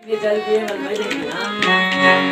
ये चलती है मलमल देखी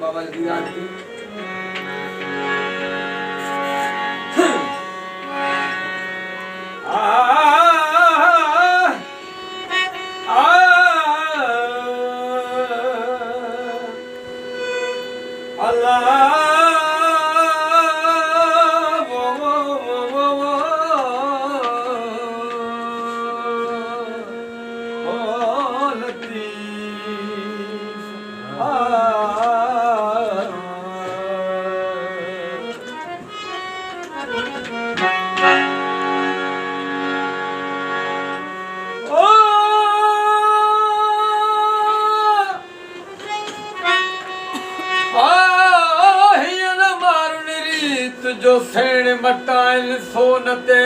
बाबा की याद की जो सेण मटाइन सोनते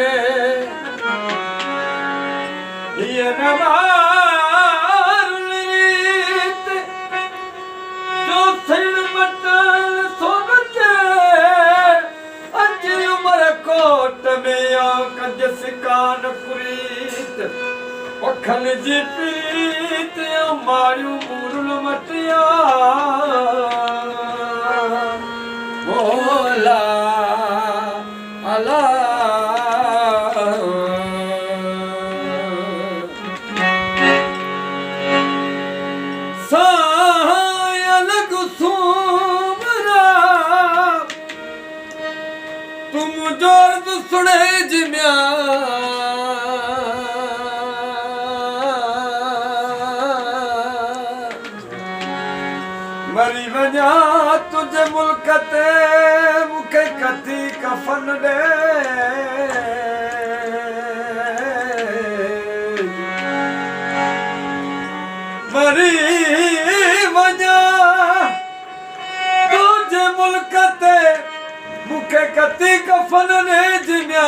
ये नमारुन रीत जो सेण मटाइन सोनते अज उमर कोट में आ कज सिकान कुरीत पखन जी पीत मारियूं मुरुल मटिया मोला तुम जोर सुने जिम्या मरी वञा तुझे मुल्क ते मूंखे कथी कफन ॾे मरी वञा तुझे मुल्क ते मूंखे कथी कफन ॾे जिम्या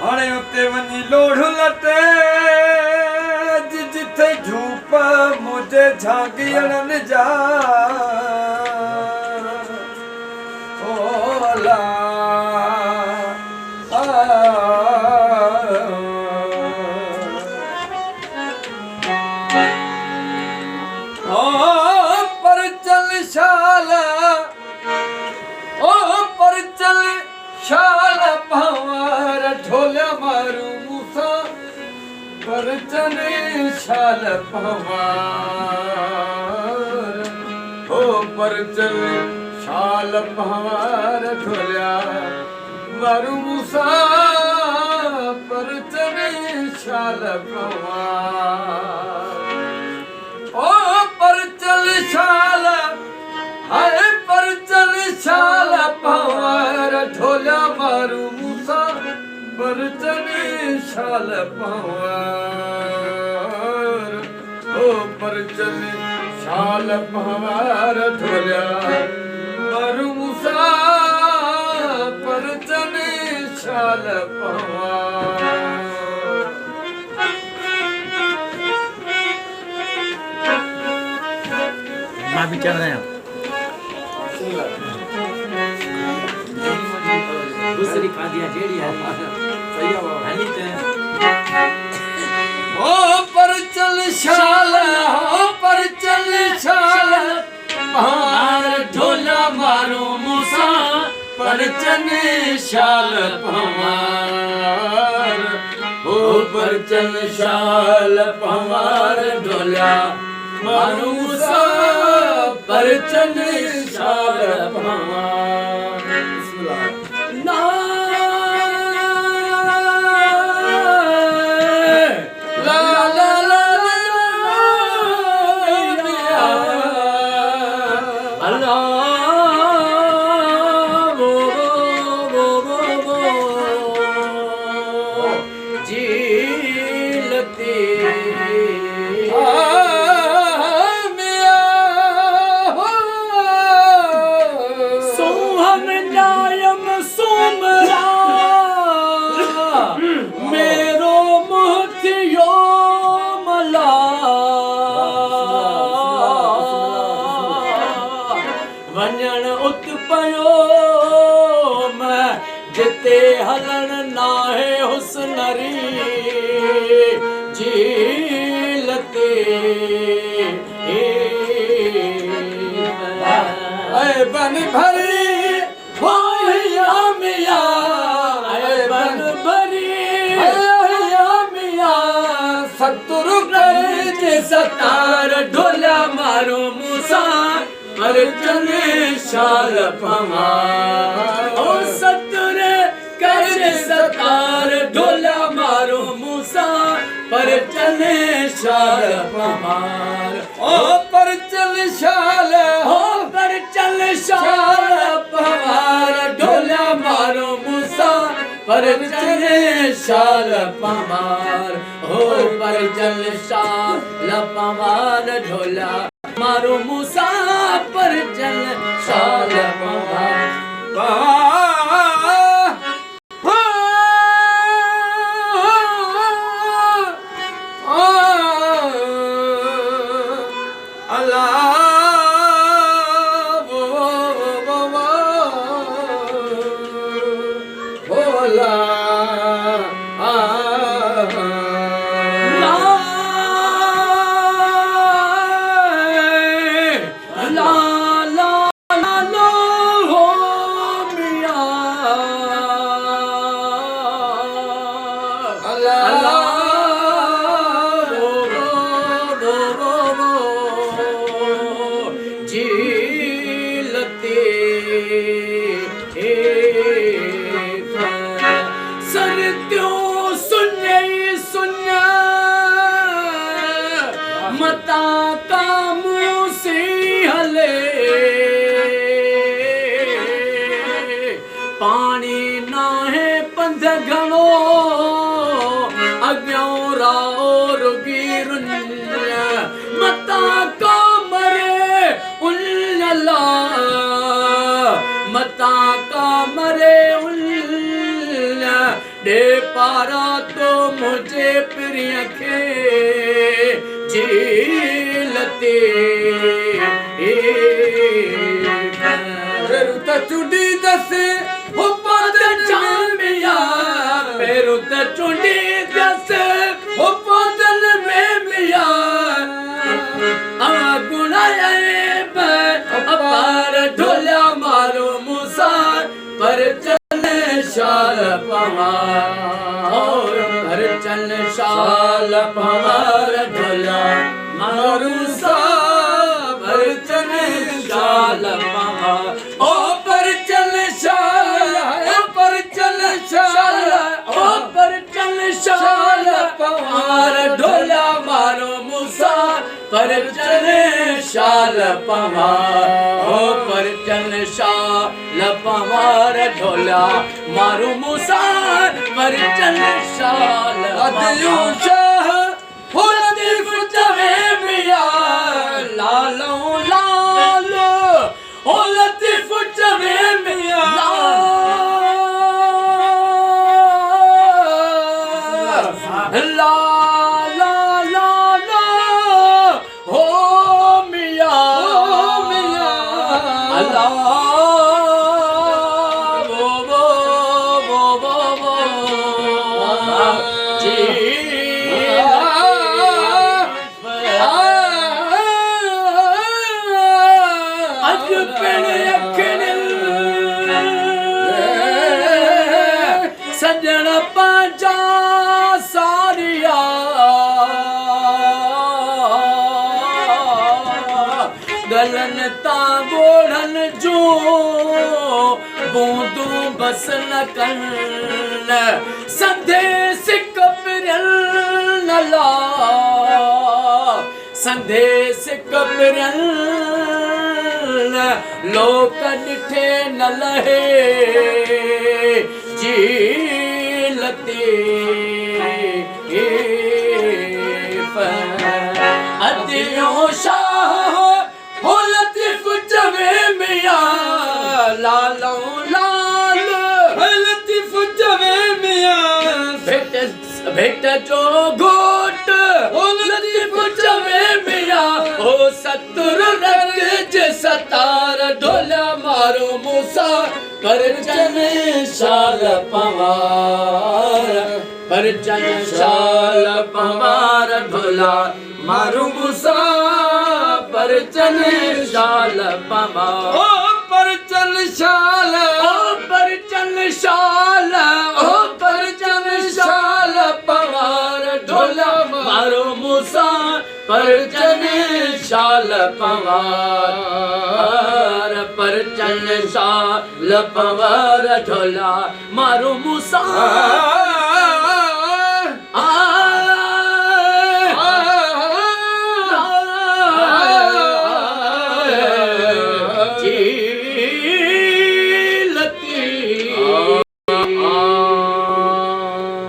हाणे उते वञी लोढ़ लटे जिथे झूप मुझे झांगियड़नि जा ओला पर चल शाला पर चल शाल पवार ढोला मारू मूसा पर चले शाल पवार ओ पर चले शाल पवार ढोला मारू मूसा पर चले शाल पवार ओ पर चल शाल हाय पर चल शाल पवार ढोला मारू मूसा पर चले शाल पवार ओ पर चले शाल पवार ढोला मारू मूसा पर चले शाल पवार मैं भी चल रहे हैं दूसरी कादिया जेड़ी है सही है ओ पर चल शाल हो पर चल शाल पहाड़ ढोला मारो मूसा पर चले शाल पहाड़ ओ पर चल शाल पहाड़ ढोला मारो मूसा पर चले शाल पहाड़ ना ला ला ला ला उत पयो मैं जिते हलन नाहे हुस्नरी झीलते बन भरी होया मिया बन भरी मिया सतुरु कर जे सतार ढोला मारो मूसा पर चले शाल पमार ओ सतुर कर सतार ढोला मारो मूसा पर चले शाल पमार ओ पर चल शाल हो पर चल शाल पमार ढोला मारो मूसा पर चले शाल पमार हो पर चल शाल पमार ढोला मारो मूसा पर चल शाल पमार पानी ना है पंध घणो अॻियों राओ रुगी रुञ मता का मरे उल्ला मता का मरे उल्ला दे पारा तो मुझे प्रिय खे झीलते चुड़ी दसे चामिया पेरू त चुंडी दसे हो पोदल में मिया गुणाए अपार ढोला मारो मूसा पर चले शाल पमार पर चल शाल पमार ढोला मारो मूसा पर चले शाल पमार ओ पर चल शाल पर चल शाल ओ पर चल शाल पमार ढोला मारो मूसा पर चले शाल पमार ओ पर चल शाल पमार ढोला मारो मूसा पर चल शाल अदियो शाह हो लतीफ जवे मिया लालो लालो ओ लतीफ जवे मिया ला ला ला ला हो मिया अल्लाह वो जी अज पेड़ अखिल सजन पांचा सारिया गलन ता गोढ़न जो बूंदू बस न कन संधे सिक पिरल नला संधे सिक पिरल लोक डिठे न लहे झीलते अदियों शाह हो लतीफ जवे मिया लालो लाल लतीफ जवे मिया भेट भेट जो घोट ओ लतीफ चवे मिया ओ सतुर रंग जे सतार ढोला मारो मूसा पर चन शाल पवार पर चन शाल पवार ढोला मारो मूसा पर चन शाल पवार ओ परचन शाल ओ पर चन शाल ओ पर चन शाल पवार ढोला मारो मूसा पर चन शाल पवार पर चन शाल पवार ढोला मारो मूसा